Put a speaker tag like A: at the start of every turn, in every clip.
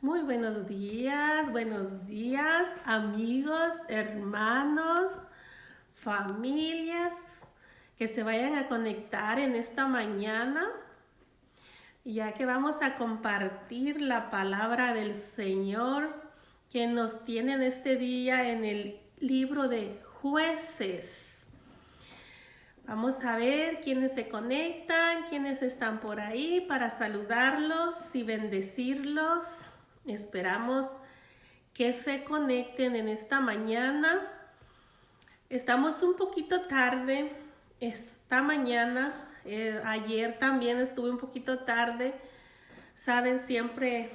A: Buenos días, amigos, hermanos, familias que se vayan a conectar en esta mañana, ya que vamos a compartir la palabra del Señor que nos tiene en este día en el libro de Jueces. Vamos a ver quiénes se conectan, quiénes están por ahí para saludarlos y bendecirlos. Esperamos que se conecten en esta mañana. Estamos un poquito tarde esta mañana. Ayer también estuve un poquito tarde. Saben, siempre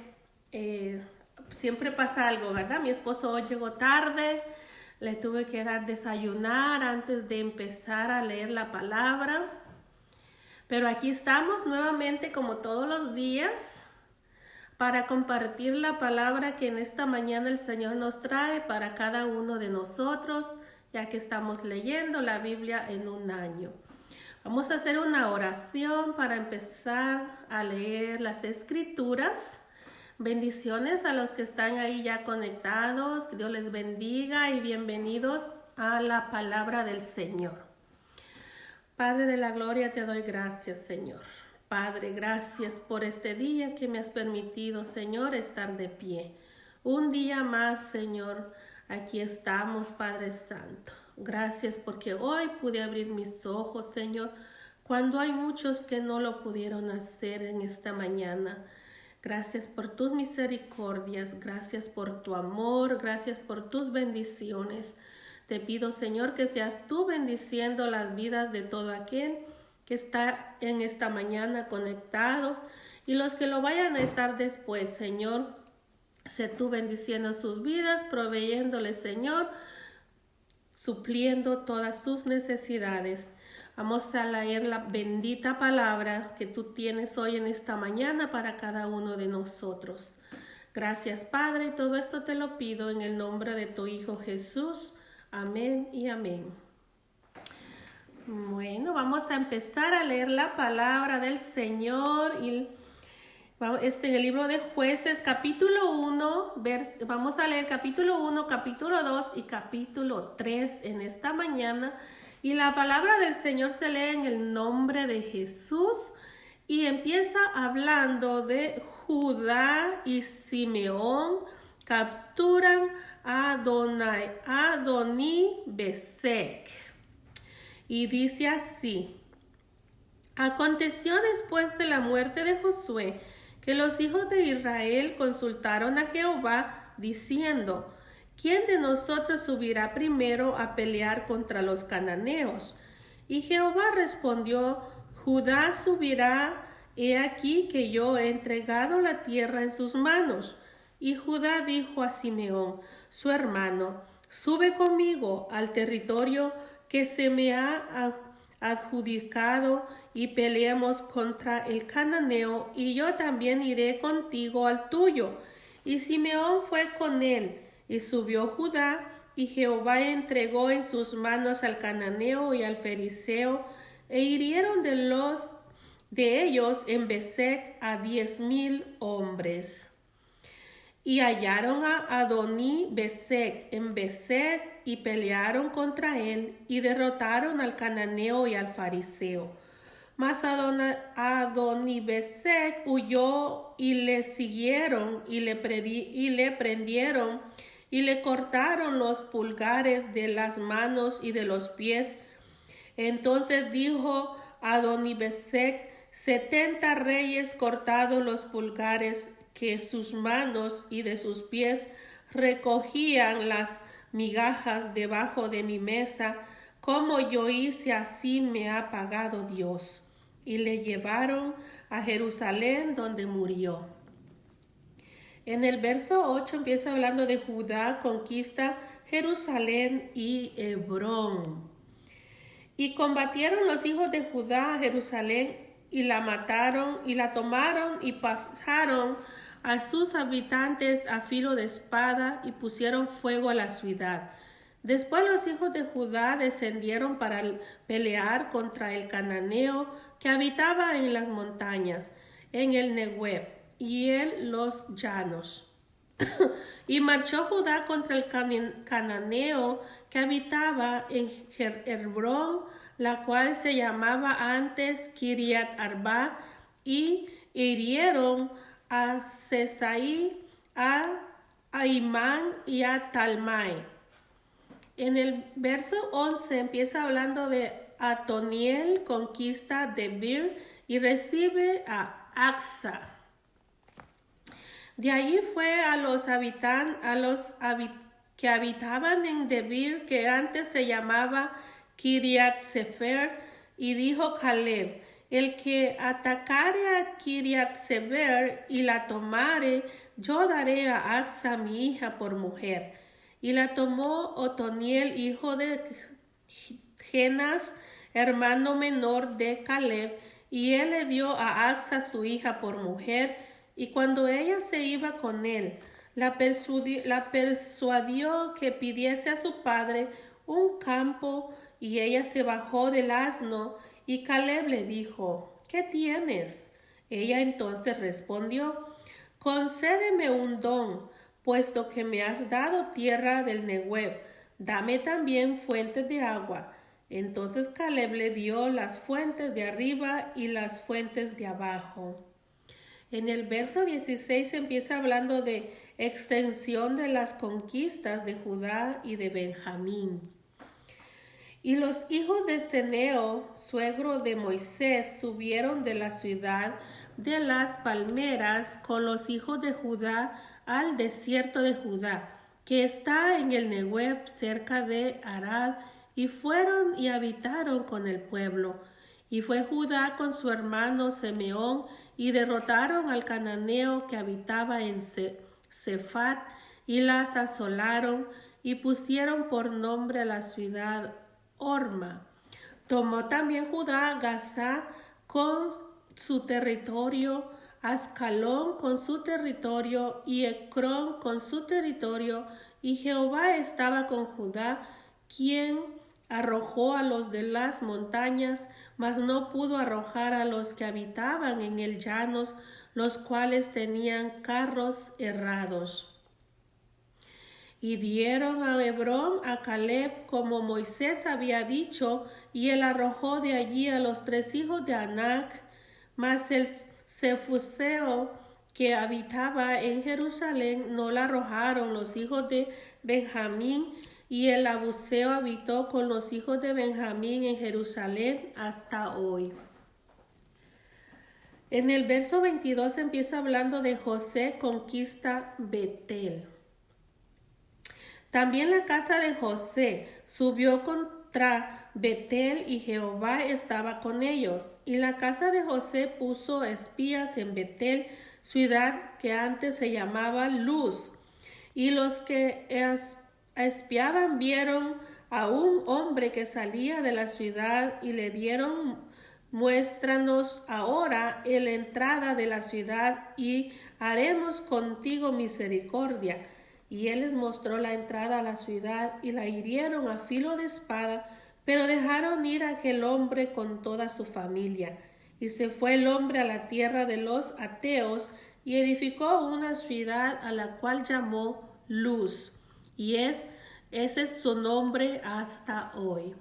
A: pasa algo, ¿verdad? Mi esposo hoy llegó tarde. Le tuve que dar desayunar antes de empezar a leer la palabra. Pero aquí estamos nuevamente como todos los días para compartir la palabra que en esta mañana el Señor nos trae para cada uno de nosotros, ya que estamos leyendo la Biblia en un año. Vamos a hacer una oración para empezar a leer las Escrituras. Bendiciones a los que están ahí ya conectados, que Dios les bendiga y bienvenidos a la palabra del Señor. Padre de la gloria, te doy gracias, Señor. Padre, gracias por este día que me has permitido, Señor, estar de pie. Un día más, Señor, aquí estamos, Padre Santo. Gracias porque hoy pude abrir mis ojos, Señor, cuando hay muchos que no lo pudieron hacer en esta mañana. Gracias por tus misericordias, gracias por tu amor, gracias por tus bendiciones. Te pido, Señor, que seas tú bendiciendo las vidas de todo aquel que está en esta mañana conectados y los que lo vayan a estar después, Señor. Sé tú bendiciendo sus vidas, proveyéndoles, Señor, supliendo todas sus necesidades. Vamos a leer la bendita palabra que tú tienes hoy en esta mañana para cada uno de nosotros. Gracias, Padre, y todo esto te lo pido en el nombre de tu Hijo Jesús. Amén y amén. Bueno, vamos a empezar a leer la palabra del Señor y es en el libro de Jueces, capítulo 1, vamos a leer capítulo 1, capítulo 2 y capítulo 3 en esta mañana. Y la palabra del Señor se lee en el nombre de Jesús y empieza hablando de Judá y Simeón capturan a Adonibezek. Y dice así: aconteció después de la muerte de Josué que los hijos de Israel consultaron a Jehová diciendo: ¿quién de nosotros subirá primero a pelear contra los cananeos? Y Jehová respondió: Judá subirá, he aquí que yo he entregado la tierra en sus manos. Y Judá dijo a Simeón, su hermano: sube conmigo al territorio que se me ha adjudicado y peleemos contra el cananeo, y yo también iré contigo al tuyo. Y Simeón fue con él, y subió Judá, y Jehová entregó en sus manos al cananeo y al fereceo, e hirieron de ellos en Bezek a 10,000 hombres. Y hallaron a Adonibezek en Bezek y pelearon contra él y derrotaron al cananeo y al fariseo. Mas Adonibezek huyó y le siguieron y le prendieron y le cortaron los pulgares de las manos y de los pies. Entonces dijo Adonibezek: 70 reyes cortados los pulgares que sus manos y de sus pies recogían las migajas debajo de mi mesa, como yo hice, así me ha pagado Dios. Y le llevaron a Jerusalén, donde murió. En el verso 8 empieza hablando de Judá conquista Jerusalén y Hebrón. Y combatieron los hijos de Judá a Jerusalén y la mataron y la tomaron y pasaron a sus habitantes a filo de espada y pusieron fuego a la ciudad. Después los hijos de Judá descendieron para pelear contra el cananeo que habitaba en las montañas, en el Negueb y en los llanos. Y marchó Judá contra el cananeo que habitaba en Hebrón, la cual se llamaba antes Kiriat Arba, y hirieron a Sesai, a Aimán y a Talmai. En el verso 11 empieza hablando de Atoniel, conquista Debir y recibe a Aksa. De allí fue a los que habitaban en Debir, que antes se llamaba Kiriat Sefer, y dijo Caleb: el que atacare a Kiriat Sefer y la tomare, yo daré a Aksa mi hija por mujer. Y la tomó Otoniel, hijo de Genas, hermano menor de Caleb, y él le dio a Aksa su hija por mujer. Y cuando ella se iba con él, la persuadió que pidiese a su padre un campo, y ella se bajó del asno, y Caleb le dijo: ¿qué tienes? Ella entonces respondió: concédeme un don, puesto que me has dado tierra del Negueb, dame también fuentes de agua. Entonces Caleb le dio las fuentes de arriba y las fuentes de abajo. En el verso 16 empieza hablando de extensión de las conquistas de Judá y de Benjamín. Y los hijos de Ceneo, suegro de Moisés, subieron de la ciudad de las palmeras con los hijos de Judá al desierto de Judá, que está en el Negueb cerca de Arad, y fueron y habitaron con el pueblo. Y fue Judá con su hermano Simeón, y derrotaron al cananeo que habitaba en Sefat, y las asolaron, y pusieron por nombre a la ciudad Orma. Tomó también Judá Gaza con su territorio, Ascalón con su territorio, y Ecrón con su territorio, y Jehová estaba con Judá, quien arrojó a los de las montañas, mas no pudo arrojar a los que habitaban en el llanos, los cuales tenían carros herrados. Y dieron a Hebrón a Caleb como Moisés había dicho, y él arrojó de allí a los 3 hijos de Anac, mas el Cefuseo que habitaba en Jerusalén no la arrojaron los hijos de Benjamín, y el abuseo habitó con los hijos de Benjamín en Jerusalén hasta hoy. En el verso 22 empieza hablando de José conquista Betel. También la casa de José subió contra Betel, y Jehová estaba con ellos. Y la casa de José puso espías en Betel, ciudad que antes se llamaba Luz. Y los que espiaban vieron a un hombre que salía de la ciudad, y le dieron: muéstranos ahora la entrada de la ciudad, y haremos contigo misericordia. Y él les mostró la entrada a la ciudad, y la hirieron a filo de espada, pero dejaron ir a aquel hombre con toda su familia. Y se fue el hombre a la tierra de los ateos, y edificó una ciudad a la cual llamó Luz, y ese es su nombre hasta hoy.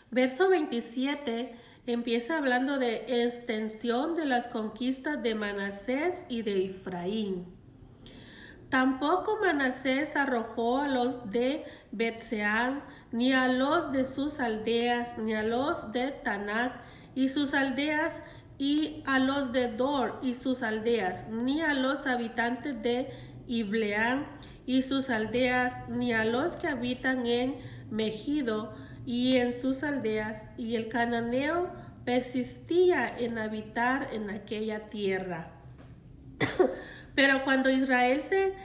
A: Verso 27 empieza hablando de extensión de las conquistas de Manasés y de Efraín. Tampoco Manasés arrojó a los de Betseán, ni a los de sus aldeas, ni a los de Tanac y sus aldeas, y a los de Dor y sus aldeas, ni a los habitantes de Ibleán y sus aldeas, ni a los que habitan en Megido y en sus aldeas. Y el cananeo persistía en habitar en aquella tierra. Pero cuando Israel se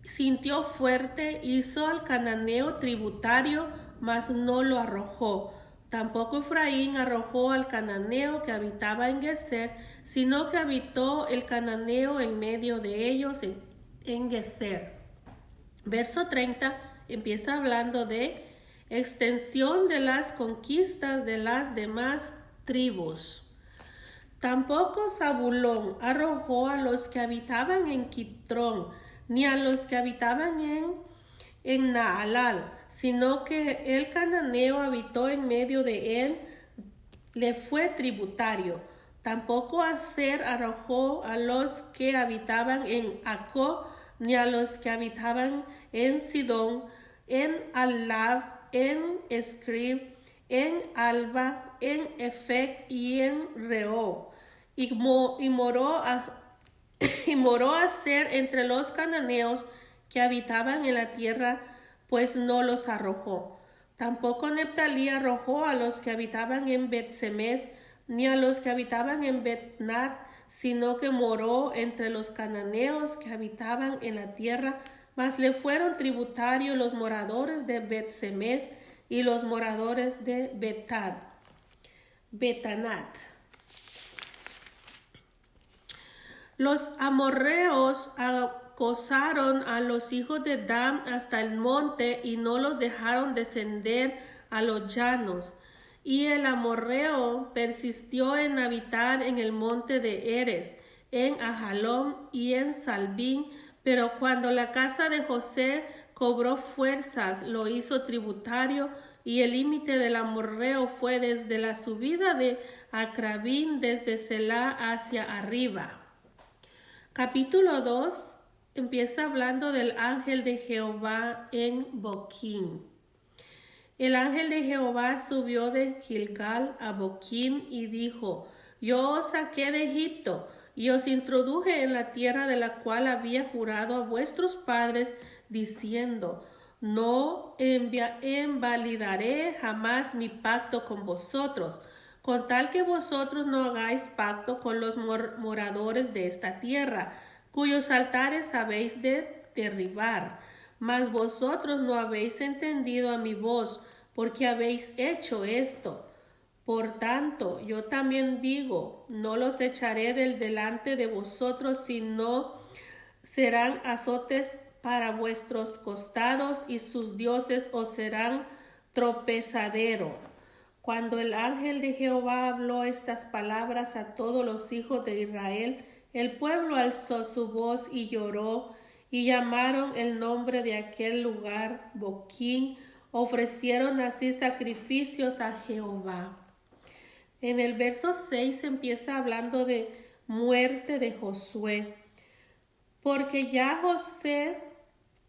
A: sintió fuerte, hizo al cananeo tributario, mas no lo arrojó. Tampoco Efraín arrojó al cananeo que habitaba en Geser, sino que habitó el cananeo en medio de ellos en Geser. Verso 30 empieza hablando de extensión de las conquistas de las demás tribus. Tampoco Zabulón arrojó a los que habitaban en Quitrón, ni a los que habitaban en Naalal, sino que el cananeo habitó en medio de él, le fue tributario. Tampoco Aser arrojó a los que habitaban en Acó, ni a los que habitaban en Sidón, en Alab, en Escrib, en Alba, en Efec y en Rehob. Y moró Aser entre los cananeos que habitaban en la tierra, pues no los arrojó. Tampoco Neftalí arrojó a los que habitaban en Bet-Semes, ni a los que habitaban en Bet-Nat, sino que moró entre los cananeos que habitaban en la tierra, mas le fueron tributarios los moradores de Bet-Semes y los moradores de Betanat. Los amorreos acosaron a los hijos de Dan hasta el monte y no los dejaron descender a los llanos. Y el amorreo persistió en habitar en el monte de Eres, en Ajalón y en Salbín, pero cuando la casa de José cobró fuerzas, lo hizo tributario, y el límite del amorreo fue desde la subida de Acrabín, desde Selá hacia arriba. Capítulo 2 empieza hablando del ángel de Jehová en Boquín. El ángel de Jehová subió de Gilgal a Boquín y dijo: Yo os saqué de Egipto y os introduje en la tierra de la cual había jurado a vuestros padres, diciendo: No invalidaré jamás mi pacto con vosotros, con tal que vosotros no hagáis pacto con los moradores de esta tierra, cuyos altares habéis de derribar. Mas vosotros no habéis entendido a mi voz, porque habéis hecho esto. Por tanto, yo también digo: no los echaré del delante de vosotros, sino serán azotes para vuestros costados, y sus dioses os serán tropezadero. Cuando el ángel de Jehová habló estas palabras a todos los hijos de Israel, el pueblo alzó su voz y lloró, y llamaron el nombre de aquel lugar Boquín. Ofrecieron así sacrificios a Jehová. En el verso 6 empieza hablando de muerte de Josué, porque ya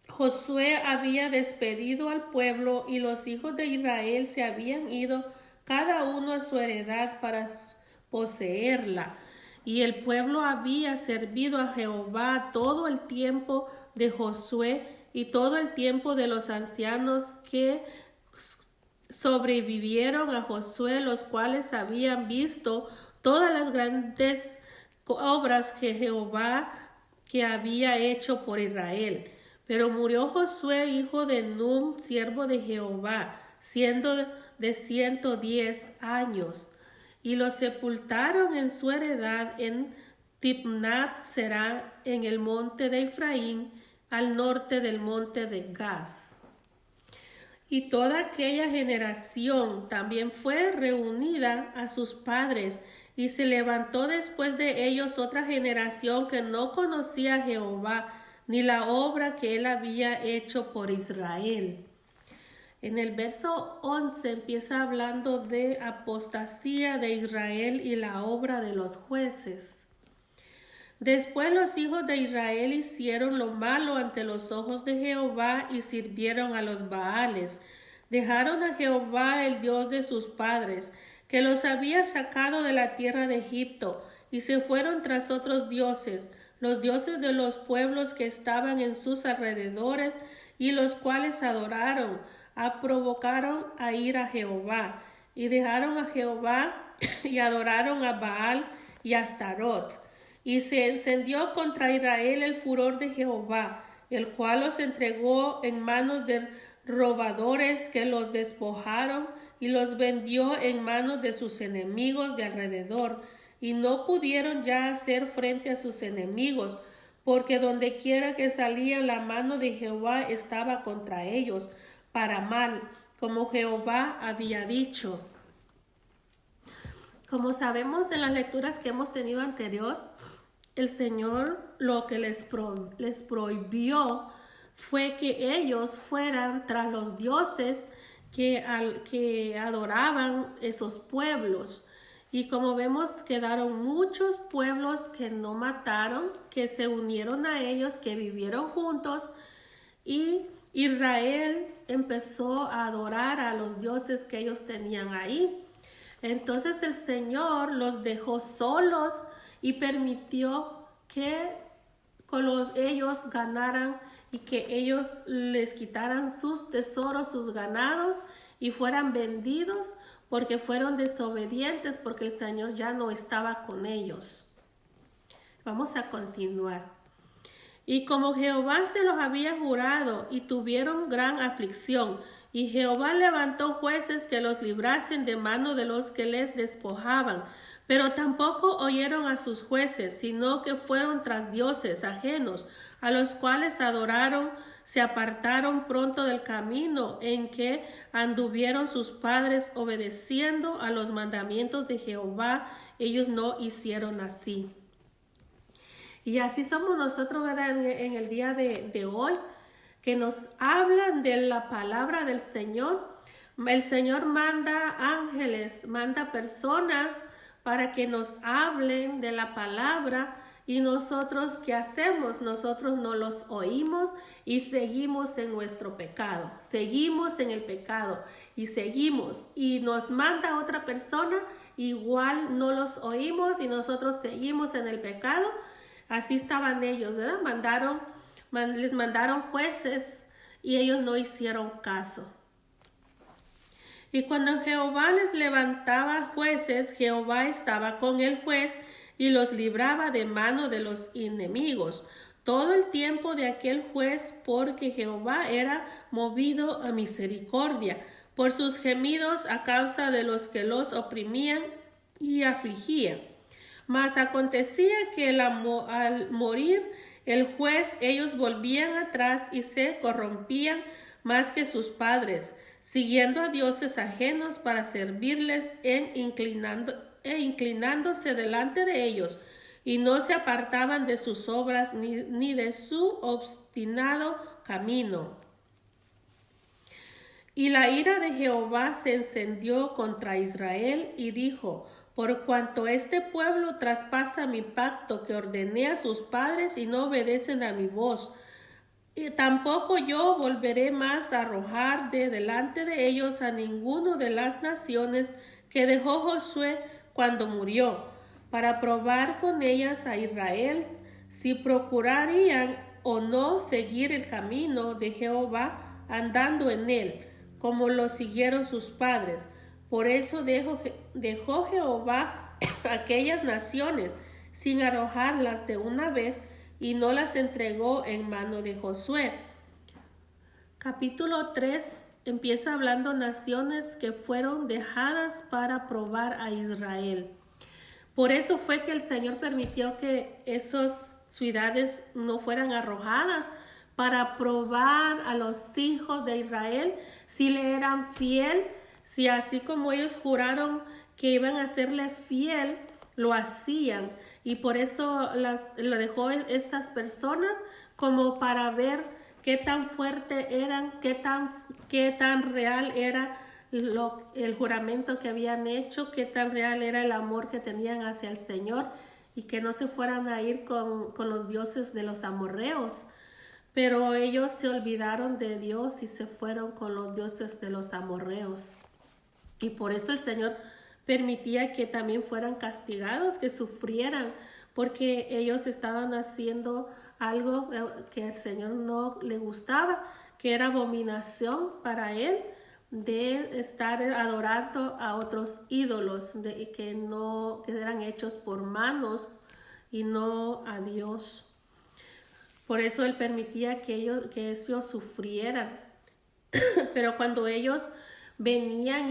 A: Josué había despedido al pueblo y los hijos de Israel se habían ido cada uno a su heredad para poseerla. Y el pueblo había servido a Jehová todo el tiempo de Josué y todo el tiempo de los ancianos que sobrevivieron a Josué, los cuales habían visto todas las grandes obras que Jehová que había hecho por Israel. Pero murió Josué, hijo de Nun, siervo de Jehová, siendo de 110 años, y lo sepultaron en su heredad en Timnat Será, en el monte de Efraín, al norte del monte de Gaz. Y toda aquella generación también fue reunida a sus padres, y se levantó después de ellos otra generación que no conocía a Jehová, ni la obra que él había hecho por Israel. En el verso 11 empieza hablando de apostasía de Israel y la obra de los jueces. Después los hijos de Israel hicieron lo malo ante los ojos de Jehová y sirvieron a los Baales. Dejaron a Jehová, el Dios de sus padres, que los había sacado de la tierra de Egipto, y se fueron tras otros dioses, los dioses de los pueblos que estaban en sus alrededores, y los cuales adoraron, provocaron a ir a Jehová, y dejaron a Jehová y adoraron a Baal y a Astarot. Y se encendió contra Israel el furor de Jehová, el cual los entregó en manos de robadores que los despojaron y los vendió en manos de sus enemigos de alrededor, y no pudieron ya hacer frente a sus enemigos, porque donde quiera que salía la mano de Jehová estaba contra ellos, para mal, como Jehová había dicho. Como sabemos en las lecturas que hemos tenido anterior, el Señor lo que les prohibió fue que ellos fueran tras los dioses que adoraban esos pueblos. Y como vemos, quedaron muchos pueblos que no mataron, que se unieron a ellos, que vivieron juntos, y Israel empezó a adorar a los dioses que ellos tenían ahí. Entonces el Señor los dejó solos y permitió que ellos ganaran y que ellos les quitaran sus tesoros, sus ganados, y fueran vendidos porque fueron desobedientes, porque el Señor ya no estaba con ellos. Vamos a continuar. Y como Jehová se los había jurado, y tuvieron gran aflicción, y Jehová levantó jueces que los librasen de mano de los que les despojaban. Pero tampoco oyeron a sus jueces, sino que fueron tras dioses ajenos, a los cuales adoraron, se apartaron pronto del camino en que anduvieron sus padres, obedeciendo a los mandamientos de Jehová. Ellos no hicieron así. Y así somos nosotros, ¿verdad? En el día de hoy, que nos hablan de la palabra del Señor. El Señor manda ángeles, manda personas para que nos hablen de la palabra, y nosotros, ¿qué hacemos? Nosotros no los oímos y seguimos en nuestro pecado, seguimos en el pecado y seguimos, y nos manda otra persona, igual no los oímos y nosotros seguimos en el pecado. Así estaban ellos, ¿verdad? Les mandaron jueces y ellos no hicieron caso. Y cuando Jehová les levantaba jueces, Jehová estaba con el juez y los libraba de mano de los enemigos todo el tiempo de aquel juez, porque Jehová era movido a misericordia por sus gemidos a causa de los que los oprimían y afligían. Mas acontecía que al morir el juez, ellos volvían atrás y se corrompían más que sus padres, siguiendo a dioses ajenos para servirles inclinándose delante de ellos, y no se apartaban de sus obras ni de su obstinado camino. Y la ira de Jehová se encendió contra Israel y dijo: por cuanto este pueblo traspasa mi pacto que ordené a sus padres y no obedecen a mi voz, y tampoco yo volveré más a arrojar de delante de ellos a ninguno de las naciones que dejó Josué cuando murió, para probar con ellas a Israel si procurarían o no seguir el camino de Jehová andando en él, como lo siguieron sus padres. Por eso dejó Jehová aquellas naciones sin arrojarlas de una vez, y no las entregó en mano de Josué. Capítulo 3 empieza hablando naciones que fueron dejadas para probar a Israel. Por eso fue que el Señor permitió que esas ciudades no fueran arrojadas, para probar a los hijos de Israel si le eran fiel, si así como ellos juraron que iban a serle fiel, lo hacían. Y por eso lo dejó estas personas, como para ver qué tan fuerte eran, qué tan real era el juramento que habían hecho, qué tan real era el amor que tenían hacia el Señor, y que no se fueran a ir con los dioses de los amorreos. Pero ellos se olvidaron de Dios y se fueron con los dioses de los amorreos. Y por eso el Señor permitía que también fueran castigados, que sufrieran, porque ellos estaban haciendo algo que al Señor no le gustaba, que era abominación para él, de estar adorando a otros ídolos que eran hechos por manos y no a Dios. Por eso él permitía que ellos sufrieran. Pero cuando ellos venían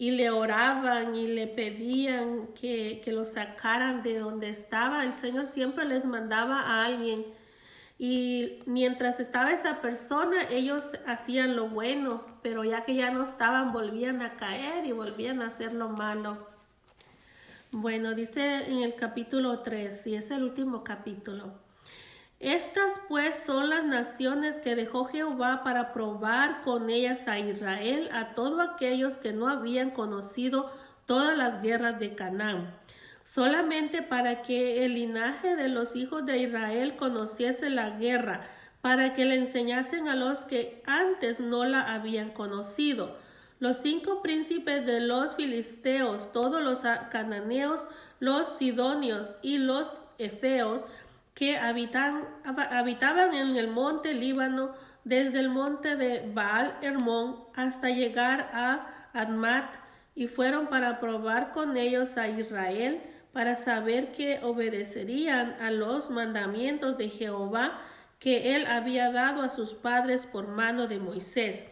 A: y le oraban y le pedían que lo sacaran de donde estaba, el Señor siempre les mandaba a alguien. Y mientras estaba esa persona, ellos hacían lo bueno, pero ya que ya no estaban, volvían a caer y volvían a hacer lo malo. Bueno, dice en el capítulo 3, y es el último capítulo. Estas pues son las naciones que dejó Jehová para probar con ellas a Israel, a todos aquellos que no habían conocido todas las guerras de Canaán, solamente para que el linaje de los hijos de Israel conociese la guerra, para que le enseñasen a los que antes no la habían conocido. Los 5 príncipes de los filisteos, todos los cananeos, los sidonios y los efeos, que habitaban en el monte Líbano, desde el monte de Baal Hermón hasta llegar a Admat, y fueron para probar con ellos a Israel, para saber que obedecerían a los mandamientos de Jehová que él había dado a sus padres por mano de Moisés.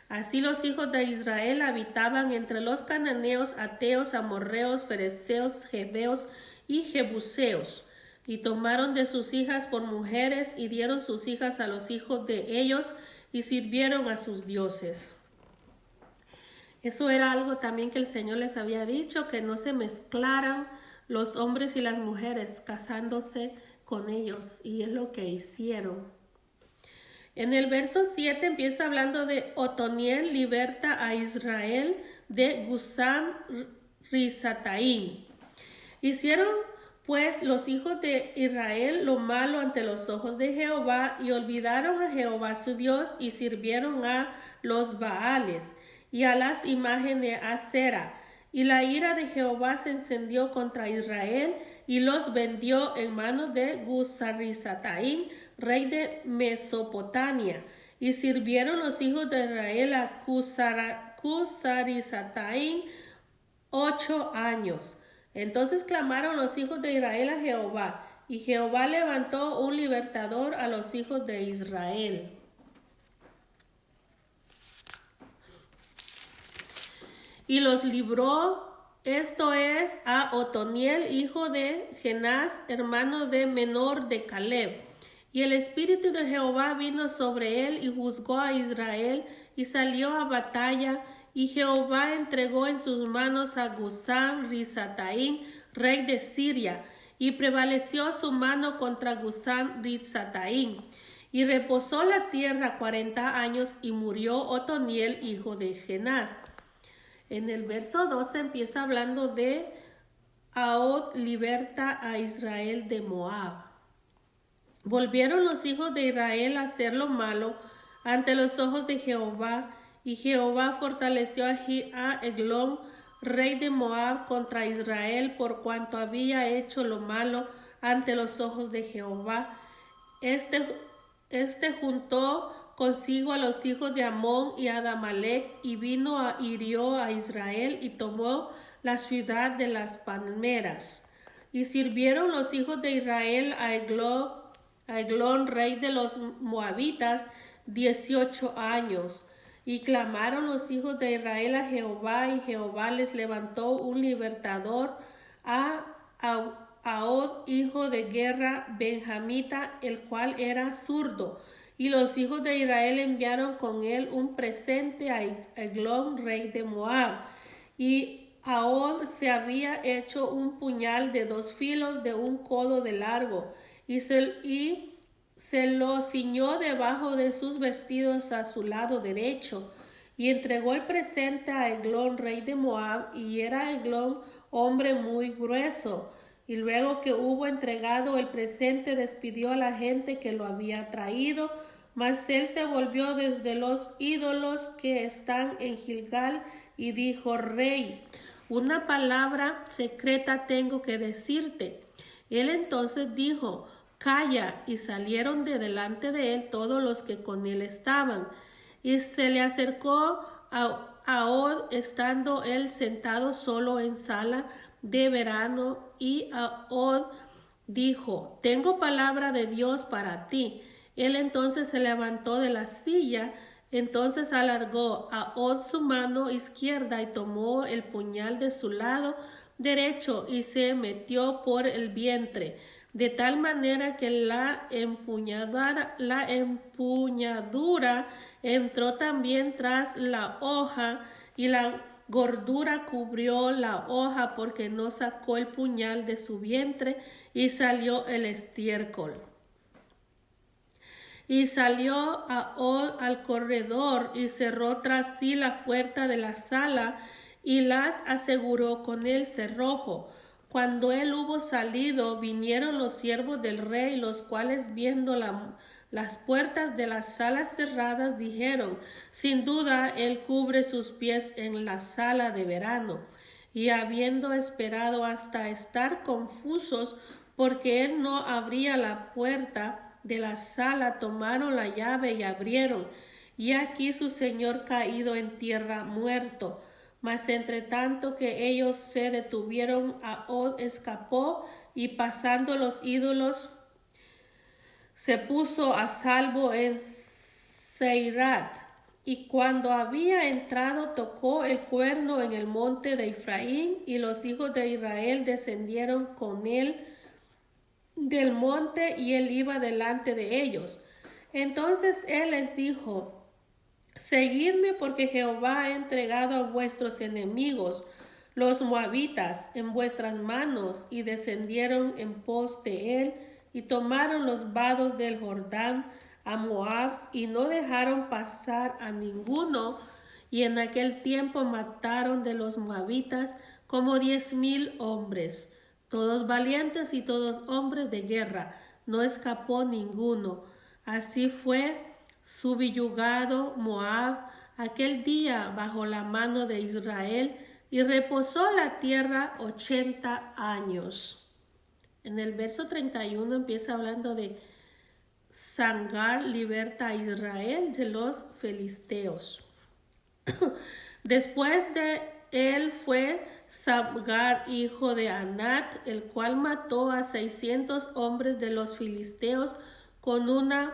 A: Así los hijos de Israel habitaban entre los cananeos, ateos, amorreos, fereceos, jebeos y jebuseos, y tomaron de sus hijas por mujeres y dieron sus hijas a los hijos de ellos y sirvieron a sus dioses. Eso era algo también que el Señor les había dicho, que no se mezclaran los hombres y las mujeres casándose con ellos, y es lo que hicieron. En el verso 7 empieza hablando de Otoniel liberta a Israel de Gusán Risataín. Hicieron pues los hijos de Israel lo malo ante los ojos de Jehová, y olvidaron a Jehová su Dios, y sirvieron a los Baales y a las imágenes de Acera. Y la ira de Jehová se encendió contra Israel, y los vendió en manos de Gusarrisataín, rey de Mesopotamia. Y sirvieron los hijos de Israel a Gusarrisataín 8 años. Entonces clamaron los hijos de Israel a Jehová, y Jehová levantó un libertador a los hijos de Israel. Y los libró, esto es, a Otoniel, hijo de Genás, hermano de menor de Caleb. Y el espíritu de Jehová vino sobre él, y juzgó a Israel, y salió a batalla, y Jehová entregó en sus manos a Gusán Risataín, rey de Siria, y prevaleció su mano contra Gusán Risataín. Y reposó la tierra 40 años, y murió Otoniel, hijo de Genás. En el verso 12 empieza hablando de Ahod liberta a Israel de Moab. Volvieron los hijos de Israel a hacer lo malo ante los ojos de Jehová, y Jehová fortaleció a Eglón, rey de Moab, contra Israel, por cuanto había hecho lo malo ante los ojos de Jehová. Este juntó consigo a los hijos de Amón y a Adamalec, y hirió a Israel, y tomó la ciudad de las palmeras. Y sirvieron los hijos de Israel a Eglón, rey de los moabitas, 18 años. Y clamaron los hijos de Israel a Jehová, y Jehová les levantó un libertador, a Ahod, hijo de guerra, benjamita, el cual era zurdo. Y los hijos de Israel enviaron con él un presente a Eglón, rey de Moab. Y Ahod se había hecho un puñal de 2 filos de 1 codo de largo, y se lo ciñó debajo de sus vestidos a su lado derecho, y entregó el presente a Eglón, rey de Moab, y era Eglón hombre muy grueso. Y luego que hubo entregado el presente, despidió a la gente que lo había traído, mas él se volvió desde los ídolos que están en Gilgal, y dijo: Rey, una palabra secreta tengo que decirte. Él entonces dijo: Calla. Y salieron de delante de él todos los que con él estaban. Y se le acercó a Ahod, estando él sentado solo en sala de verano, y Ahod dijo: Tengo palabra de Dios para ti. Él entonces se levantó de la silla, entonces alargó Ahod su mano izquierda, y tomó el puñal de su lado derecho, y se metió por el vientre, de tal manera que la empuñadura entró también tras la hoja, y la gordura cubrió la hoja, porque no sacó el puñal de su vientre, y salió el estiércol. Y salió Ahod al corredor y cerró tras sí la puerta de la sala y las aseguró con el cerrojo. Cuando él hubo salido, vinieron los siervos del rey, los cuales, viendo las puertas de las salas cerradas, dijeron: sin duda él cubre sus pies en la sala de verano. Y habiendo esperado hasta estar confusos, porque él no abría la puerta de la sala, tomaron la llave y abrieron, y aquí su señor caído en tierra, muerto. Mas entre tanto que ellos se detuvieron, Ahod escapó, y pasando los ídolos se puso a salvo en Seirat. Y cuando había entrado, tocó el cuerno en el monte de Efraín, y los hijos de Israel descendieron con él del monte, y él iba delante de ellos. Entonces él les dijo: seguidme, porque Jehová ha entregado a vuestros enemigos, los moabitas, en vuestras manos. Y descendieron en pos de él, y tomaron los vados del Jordán a Moab, y no dejaron pasar a ninguno. Y en aquel tiempo mataron de los moabitas como 10,000 hombres, todos valientes y todos hombres de guerra, no escapó ninguno. Así fue subyugado Moab aquel día bajo la mano de Israel, y reposó la tierra 80 años. En el verso 31 empieza hablando de Sangar liberta a Israel de los filisteos. Después de él fue Samgar, hijo de Anat, el cual mató a 600 hombres de los filisteos con una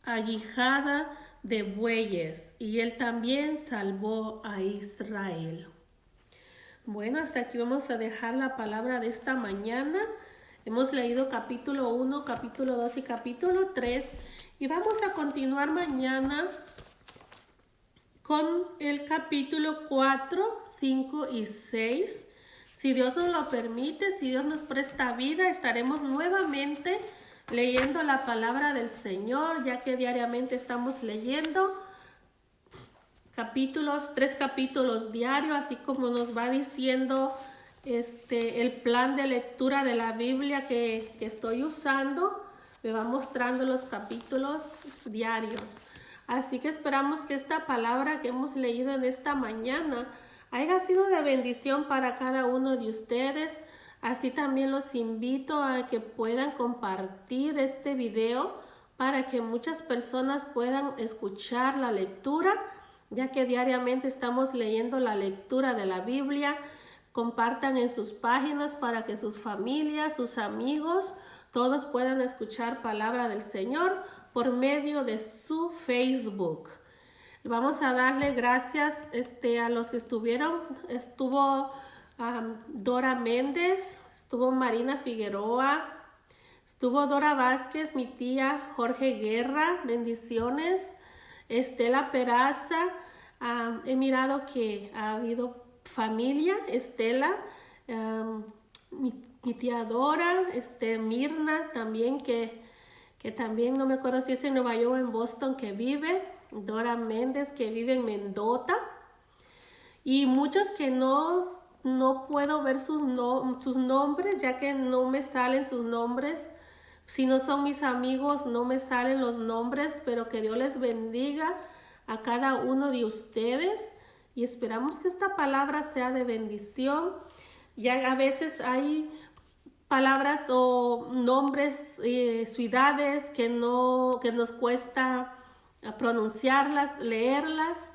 A: aguijada de bueyes, y él también salvó a Israel. Bueno, hasta aquí vamos a dejar la palabra de esta mañana. Hemos leído capítulo 1, capítulo 2 y capítulo 3, y vamos a continuar mañana con el capítulo 4, 5 y 6. Si Dios nos lo permite, si Dios nos presta vida, estaremos nuevamente leyendo la palabra del Señor, ya que diariamente estamos leyendo tres capítulos diarios, así como nos va diciendo el plan de lectura de la Biblia que estoy usando. Me va mostrando los capítulos diarios. Así que esperamos que esta palabra que hemos leído en esta mañana haya sido de bendición para cada uno de ustedes. Así también los invito a que puedan compartir este video para que muchas personas puedan escuchar la lectura, ya que diariamente estamos leyendo la lectura de la Biblia. Compartan en sus páginas para que sus familias, sus amigos, todos puedan escuchar palabra del Señor por medio de su Facebook. Vamos a darle gracias a los que estuvieron. Estuvo Dora Méndez, estuvo Marina Figueroa, estuvo Dora Vázquez, mi tía Jorge Guerra, bendiciones. Estela Peraza, he mirado que ha habido familia. Estela, mi tía Dora, Mirna también, que también no me acuerdo si es en Nueva York o en Boston que vive. Dora Méndez, que vive en Mendota, y muchos que no puedo ver sus nombres, ya que no me salen sus nombres. Si no son mis amigos, no me salen los nombres, pero que Dios les bendiga a cada uno de ustedes, y esperamos que esta palabra sea de bendición. Ya a veces hay palabras o nombres, ciudades que nos cuesta pronunciarlas, leerlas,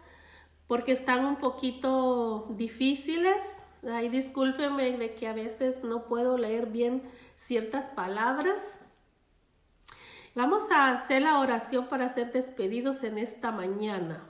A: porque están un poquito difíciles. Ay, discúlpenme de que a veces no puedo leer bien ciertas palabras. Vamos a hacer la oración para ser despedidos en esta mañana.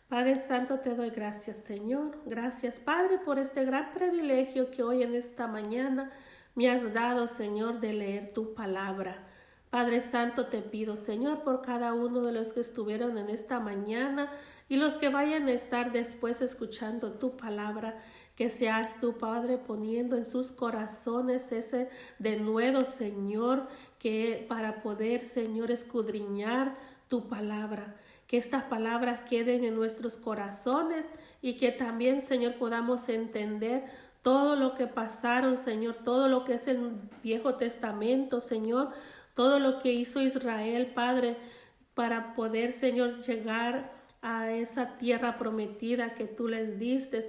A: Padre Santo, te doy gracias, Señor. Gracias, Padre, por este gran privilegio que hoy en esta mañana me has dado, Señor, de leer tu palabra. Padre Santo, te pido, Señor, por cada uno de los que estuvieron en esta mañana y los que vayan a estar después escuchando tu palabra, que seas tu Padre poniendo en sus corazones ese denuedo, Señor, que para poder, Señor, escudriñar tu palabra. Que estas palabras queden en nuestros corazones y que también, Señor, podamos entender todo lo que pasaron, Señor, todo lo que es el Viejo Testamento, Señor, todo lo que hizo Israel, Padre, para poder, Señor, llegar a esa tierra prometida que tú les diste,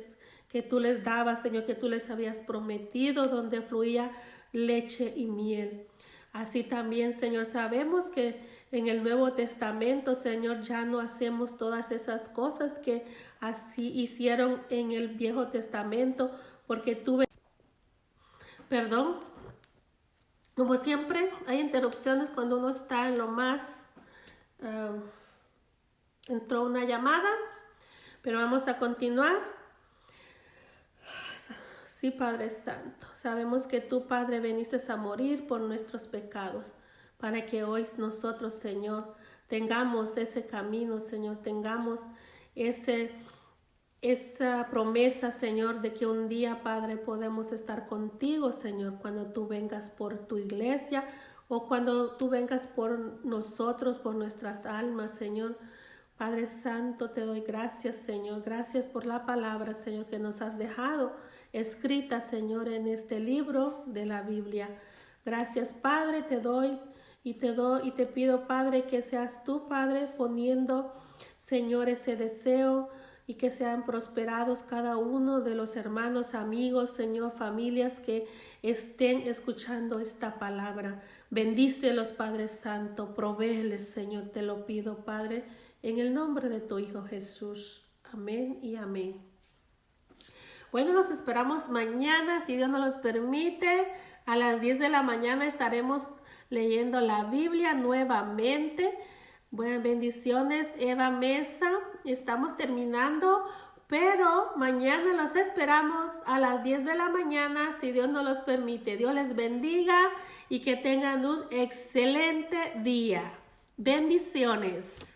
A: que tú les dabas, Señor, que tú les habías prometido, donde fluía leche y miel. Así también, Señor, sabemos que en el Nuevo Testamento, Señor, ya no hacemos todas esas cosas que así hicieron en el Viejo Testamento, porque como siempre, hay interrupciones cuando uno está en lo más... entró una llamada, pero vamos a continuar. Sí, Padre Santo, sabemos que tú, Padre, viniste a morir por nuestros pecados, para que hoy nosotros, Señor, tengamos ese camino, Señor, tengamos esa promesa, Señor, de que un día, Padre, podemos estar contigo, Señor, cuando tú vengas por tu iglesia o cuando tú vengas por nosotros, por nuestras almas, Señor. Padre Santo, te doy gracias, Señor. Gracias por la palabra, Señor, que nos has dejado escrita, Señor, en este libro de la Biblia. Gracias, Padre, te doy y te pido, Padre, que seas tú, Padre, poniendo, Señor, ese deseo y que sean prosperados cada uno de los hermanos, amigos, Señor, familias que estén escuchando esta palabra. Bendícelos, Padre Santo, provéeles, Señor, te lo pido, Padre, en el nombre de tu Hijo Jesús. Amén y amén. Bueno, nos esperamos mañana, si Dios nos los permite. A las 10 de la mañana estaremos leyendo la Biblia nuevamente. Buenas bendiciones, Eva Mesa. Estamos terminando, pero mañana los esperamos a las 10 de la mañana, si Dios nos los permite. Dios les bendiga y que tengan un excelente día. Bendiciones.